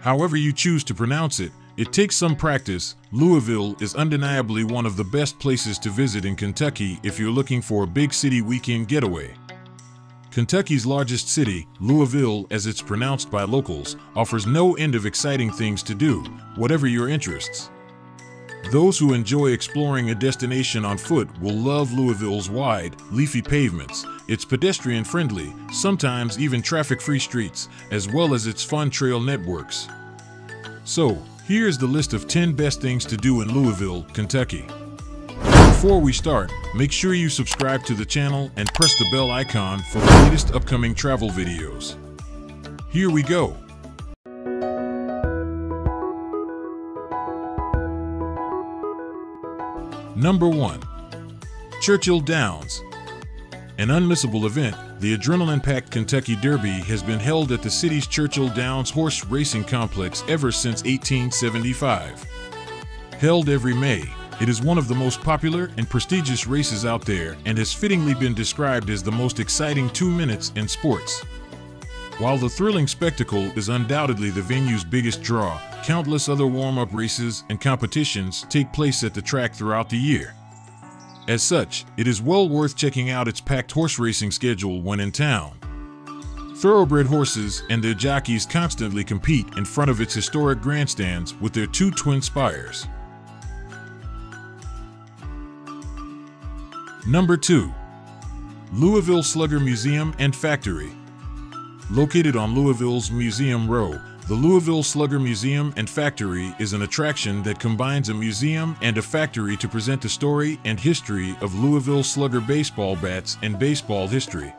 However you choose to pronounce it, it takes some practice. Louisville is undeniably one of the best places to visit in Kentucky if you're looking for a big city weekend getaway. Kentucky's largest city, Louisville as it's pronounced by locals, offers no end of exciting things to do, whatever your interests. Those who enjoy exploring a destination on foot will love Louisville's wide, leafy pavements, its pedestrian-friendly, sometimes even traffic-free streets, as well as its fun trail networks. So, here's the list of 10 best things to do in Louisville, Kentucky. Before we start, make sure you subscribe to the channel and press the bell icon for the latest upcoming travel videos. Here we go. Number 1. Churchill Downs. An unmissable event, the adrenaline-packed Kentucky Derby has been held at the city's Churchill Downs horse racing complex ever since 1875. Held every May, it is one of the most popular and prestigious races out there and has fittingly been described as the most exciting 2 minutes in sports. While the thrilling spectacle is undoubtedly the venue's biggest draw, countless other warm-up races and competitions take place at the track throughout the year. As such, it is well worth checking out its packed horse racing schedule when in town. Thoroughbred horses and their jockeys constantly compete in front of its historic grandstands with their 2 twin spires. Number 2. Louisville Slugger Museum and Factory. Located on Louisville's Museum Row, the Louisville Slugger Museum and Factory is an attraction that combines a museum and a factory to present the story and history of Louisville Slugger baseball bats and baseball history.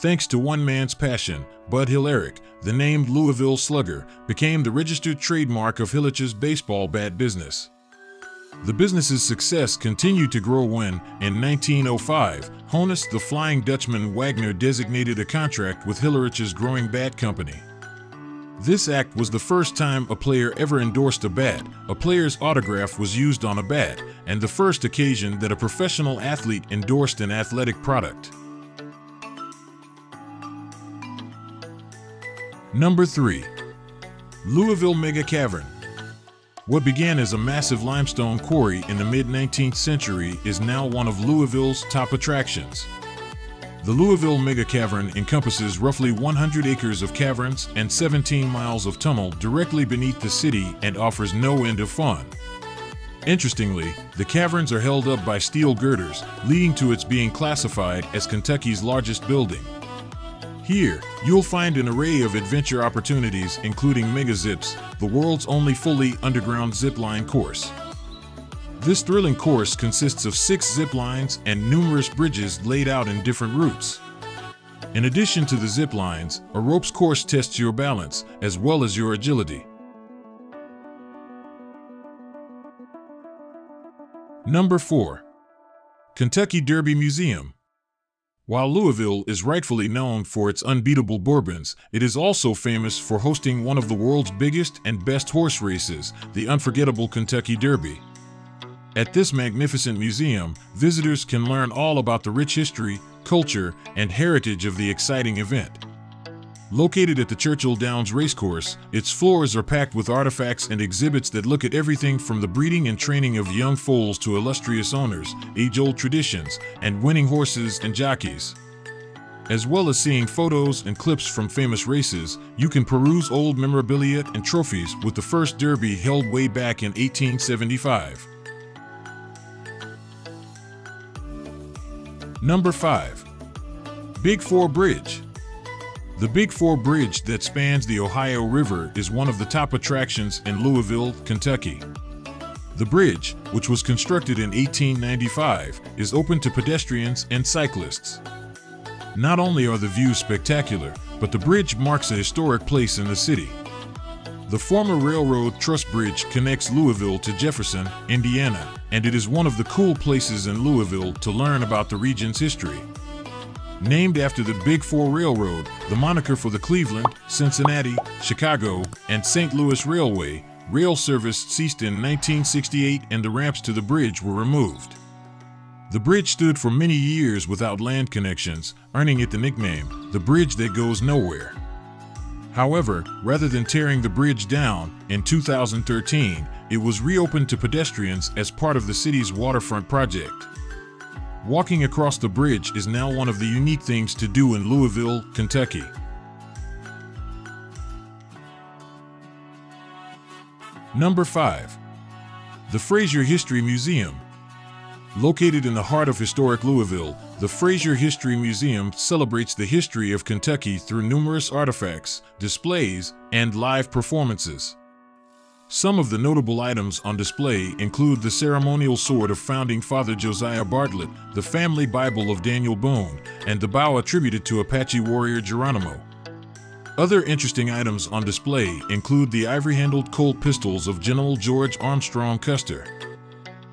Thanks to one man's passion, Bud Hillerich, the name Louisville Slugger became the registered trademark of Hillich's baseball bat business. The business's success continued to grow when, in 1905, Honus the Flying Dutchman Wagner designated a contract with Hillerich's growing bat company. This act was the first time a player ever endorsed a bat, a player's autograph was used on a bat, and the first occasion that a professional athlete endorsed an athletic product. Number 3. Louisville Mega Cavern. What began as a massive limestone quarry in the mid-19th century is now one of Louisville's top attractions. The Louisville Mega Cavern encompasses roughly 100 acres of caverns and 17 miles of tunnel directly beneath the city and offers no end of fun. Interestingly, the caverns are held up by steel girders, leading to its being classified as Kentucky's largest building. Here, you'll find an array of adventure opportunities including Mega Zips, the world's only fully underground zip-line course. This thrilling course consists of 6 zip lines and numerous bridges laid out in different routes. In addition to the zip lines, a ropes course tests your balance as well as your agility. Number 4. Kentucky Derby Museum. While Louisville is rightfully known for its unbeatable bourbons, it is also famous for hosting one of the world's biggest and best horse races, the unforgettable Kentucky Derby. At this magnificent museum, visitors can learn all about the rich history, culture, and heritage of the exciting event. Located at the Churchill Downs racecourse, its floors are packed with artifacts and exhibits that look at everything from the breeding and training of young foals to illustrious owners, age-old traditions, and winning horses and jockeys. As well as seeing photos and clips from famous races, you can peruse old memorabilia and trophies with the first Derby held way back in 1875. Number 5. Big Four Bridge. The Big Four Bridge that spans the Ohio River is one of the top attractions in Louisville, Kentucky. The bridge, which was constructed in 1895, is open to pedestrians and cyclists. Not only are the views spectacular, but the bridge marks a historic place in the city. The former railroad truss bridge connects Louisville to Jefferson, Indiana, and it is one of the cool places in Louisville to learn about the region's history. Named after the Big Four Railroad, the moniker for the Cleveland, Cincinnati, Chicago, and St. Louis Railway, rail service ceased in 1968 and the ramps to the bridge were removed. The bridge stood for many years without land connections, earning it the nickname, the bridge that goes nowhere. However, rather than tearing the bridge down, in 2013, it was reopened to pedestrians as part of the city's waterfront project. Walking across the bridge is now one of the unique things to do in Louisville, Kentucky. Number 5. The Fraser History Museum. Located in the heart of historic Louisville, the Fraser History Museum celebrates the history of Kentucky through numerous artifacts, displays, and live performances. Some of the notable items on display include the ceremonial sword of founding father Josiah Bartlett, the family Bible of Daniel Boone, and the bow attributed to Apache warrior Geronimo. Other interesting items on display include the ivory-handled Colt pistols of General George Armstrong Custer.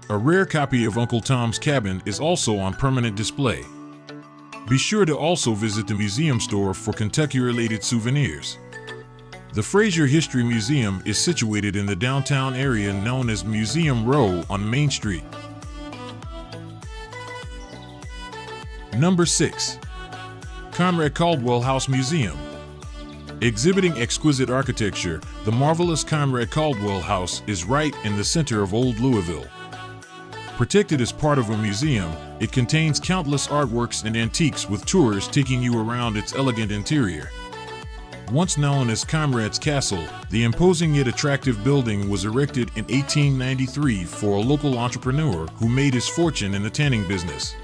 A rare copy of Uncle Tom's Cabin is also on permanent display. Be sure to also visit the museum store for Kentucky-related souvenirs. The Fraser History Museum is situated in the downtown area known as Museum Row on Main Street. Number 6. Conrad Caldwell House Museum. Exhibiting exquisite architecture, the marvelous Conrad Caldwell House is right in the center of Old Louisville. Protected as part of a museum, it contains countless artworks and antiques with tours taking you around its elegant interior. Once known as Conrad's Castle, the imposing yet attractive building was erected in 1893 for a local entrepreneur who made his fortune in the tanning business.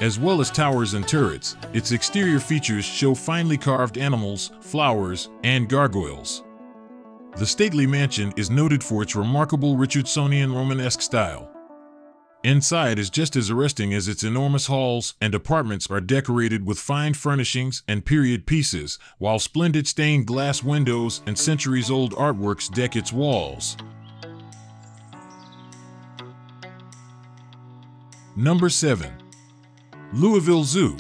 As well as towers and turrets, its exterior features show finely carved animals, flowers, and gargoyles. The stately mansion is noted for its remarkable Richardsonian Romanesque style. Inside is just as arresting as its enormous halls, and apartments are decorated with fine furnishings and period pieces, while splendid stained glass windows and centuries-old artworks deck its walls. Number 7. Louisville Zoo.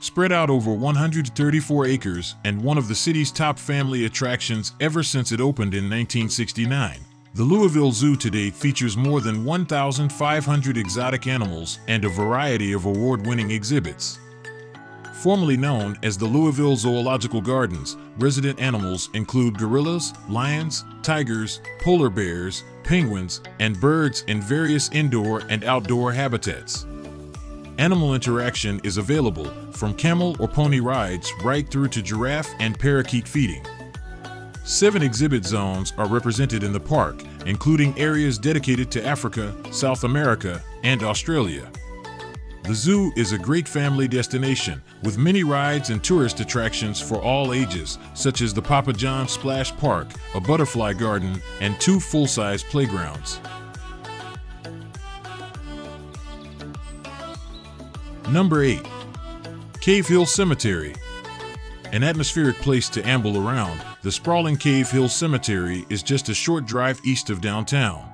Spread out over 134 acres and one of the city's top family attractions ever since it opened in 1969. The Louisville Zoo today features more than 1,500 exotic animals and a variety of award-winning exhibits. Formerly known as the Louisville Zoological Gardens, resident animals include gorillas, lions, tigers, polar bears, penguins, and birds in various indoor and outdoor habitats. Animal interaction is available, from camel or pony rides right through to giraffe and parakeet feeding. 7 exhibit zones are represented in the park, including areas dedicated to Africa, South America, and Australia. The zoo is a great family destination, with many rides and tourist attractions for all ages, such as the Papa John's Splash Park, a butterfly garden, and 2 full-size playgrounds. Number 8. Cave Hill Cemetery. An atmospheric place to amble around, the sprawling Cave Hill Cemetery is just a short drive east of downtown.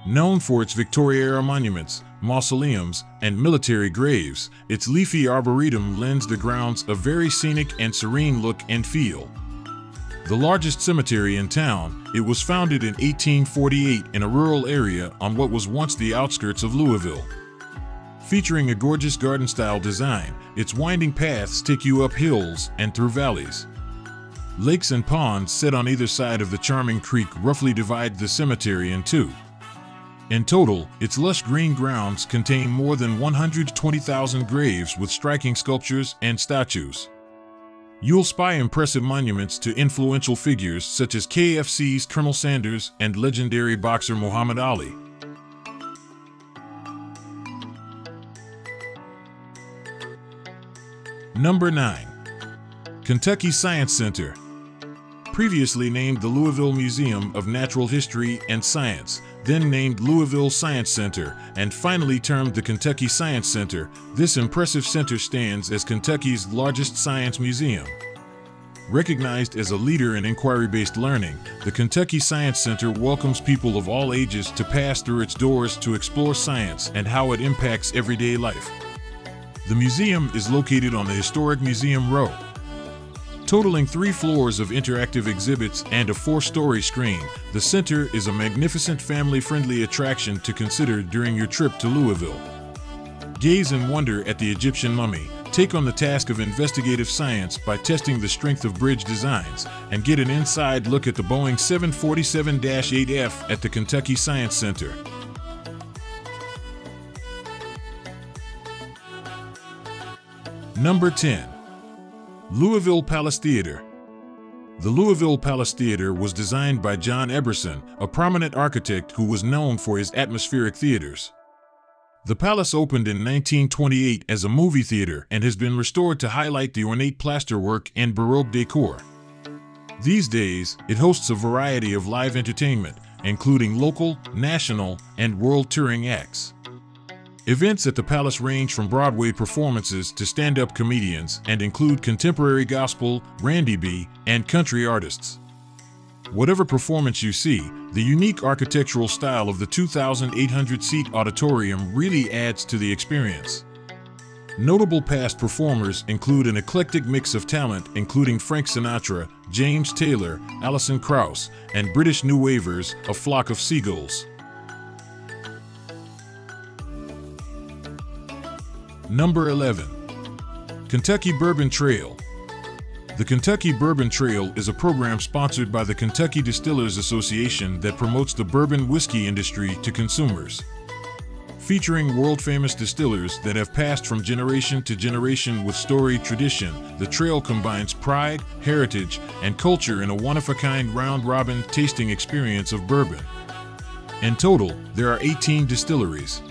Known for its Victoria-era monuments, mausoleums, and military graves, its leafy arboretum lends the grounds a very scenic and serene look and feel. The largest cemetery in town, it was founded in 1848 in a rural area on what was once the outskirts of Louisville. Featuring a gorgeous garden-style design, its winding paths take you up hills and through valleys. Lakes and ponds set on either side of the charming creek roughly divide the cemetery in 2. In total, its lush green grounds contain more than 120,000 graves with striking sculptures and statues. You'll spy impressive monuments to influential figures such as KFC's Colonel Sanders and legendary boxer Muhammad Ali. Number 9. Kentucky Science Center. Previously named the Louisville Museum of Natural History and Science, then named Louisville Science Center, and finally termed the Kentucky Science Center, this impressive center stands as Kentucky's largest science museum. Recognized as a leader in inquiry-based learning, the Kentucky Science Center welcomes people of all ages to pass through its doors to explore science and how it impacts everyday life. The museum is located on the historic Museum Row. Totaling 3 floors of interactive exhibits and a 4-story screen, the center is a magnificent family-friendly attraction to consider during your trip to Louisville. Gaze in wonder at the Egyptian mummy, take on the task of investigative science by testing the strength of bridge designs and get an inside look at the Boeing 747-8F at the Kentucky Science Center. Number 10. Louisville Palace Theater. The Louisville Palace Theater was designed by John Eberson, a prominent architect who was known for his atmospheric theaters. The palace opened in 1928 as a movie theater and has been restored to highlight the ornate plasterwork and Baroque decor. These days, it hosts a variety of live entertainment, including local, national, and world touring acts. Events at the palace range from Broadway performances to stand-up comedians and include contemporary gospel, Randy B., and country artists. Whatever performance you see, the unique architectural style of the 2,800-seat auditorium really adds to the experience. Notable past performers include an eclectic mix of talent including Frank Sinatra, James Taylor, Alison Krauss, and British New Wavers, A Flock of Seagulls. Number 11. Kentucky Bourbon Trail. The Kentucky Bourbon Trail is a program sponsored by the Kentucky Distillers Association that promotes the bourbon whiskey industry to consumers. Featuring world-famous distillers that have passed from generation to generation with storied tradition, the trail combines pride, heritage, and culture in a one-of-a-kind round-robin tasting experience of bourbon. In total, there are 18 distilleries.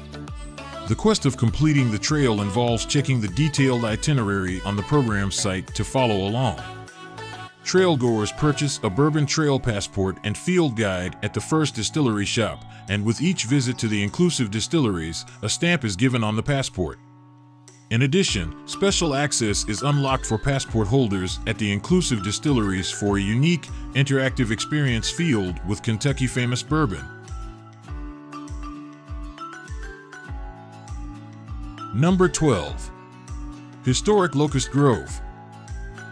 The quest of completing the trail involves checking the detailed itinerary on the program's site to follow along. Trailgoers purchase a bourbon trail passport and field guide at the first distillery shop, and with each visit to the inclusive distilleries, a stamp is given on the passport. In addition, special access is unlocked for passport holders at the inclusive distilleries for a unique, interactive experience filled with Kentucky famous bourbon. Number 12. Historic Locust Grove.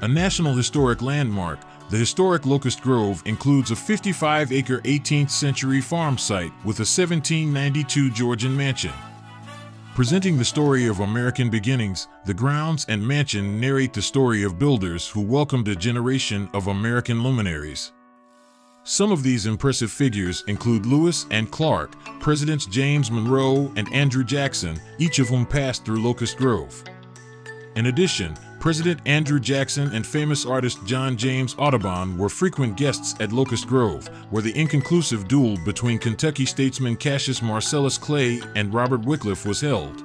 A National Historic Landmark, the historic Locust Grove includes a 55-acre 18th-century farm site with a 1792 Georgian mansion. Presenting the story of American beginnings, the grounds and mansion narrate the story of builders who welcomed a generation of American luminaries. Some of these impressive figures include Lewis and Clark, Presidents James Monroe and Andrew Jackson, each of whom passed through Locust Grove. In addition, President Andrew Jackson and famous artist John James Audubon were frequent guests at Locust Grove, where the inconclusive duel between Kentucky statesman Cassius Marcellus Clay and Robert Wickliffe was held.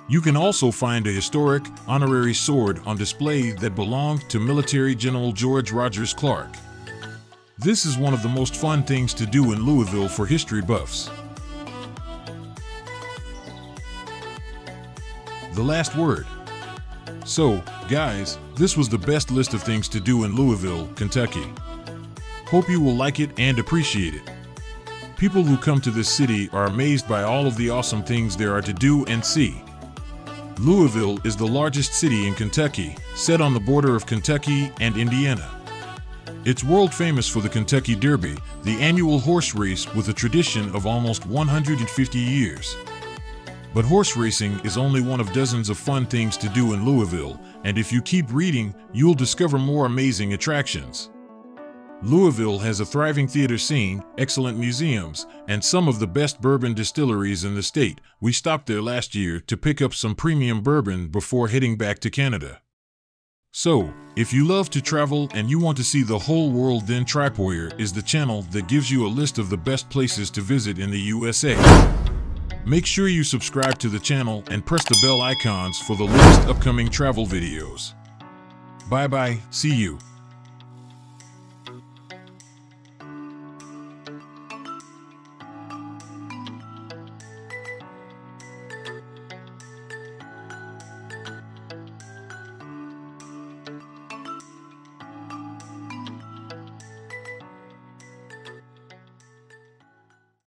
You can also find a historic, honorary sword on display that belonged to Military General George Rogers Clark. This is one of the most fun things to do in Louisville for history buffs. The last word. So, guys, this was the best list of things to do in Louisville, Kentucky. Hope you will like it and appreciate it. People who come to this city are amazed by all of the awesome things there are to do and see. Louisville is the largest city in Kentucky, set on the border of Kentucky and Indiana. It's world famous for the Kentucky Derby, the annual horse race with a tradition of almost 150 years. But horse racing is only one of dozens of fun things to do in Louisville, and if you keep reading, you'll discover more amazing attractions. Louisville has a thriving theater scene, excellent museums, and some of the best bourbon distilleries in the state. We stopped there last year to pick up some premium bourbon before heading back to Canada. So, if you love to travel and you want to see the whole world, then Tripoyer is the channel that gives you a list of the best places to visit in the USA. Make sure you subscribe to the channel and press the bell icons for the latest upcoming travel videos. Bye bye, see you.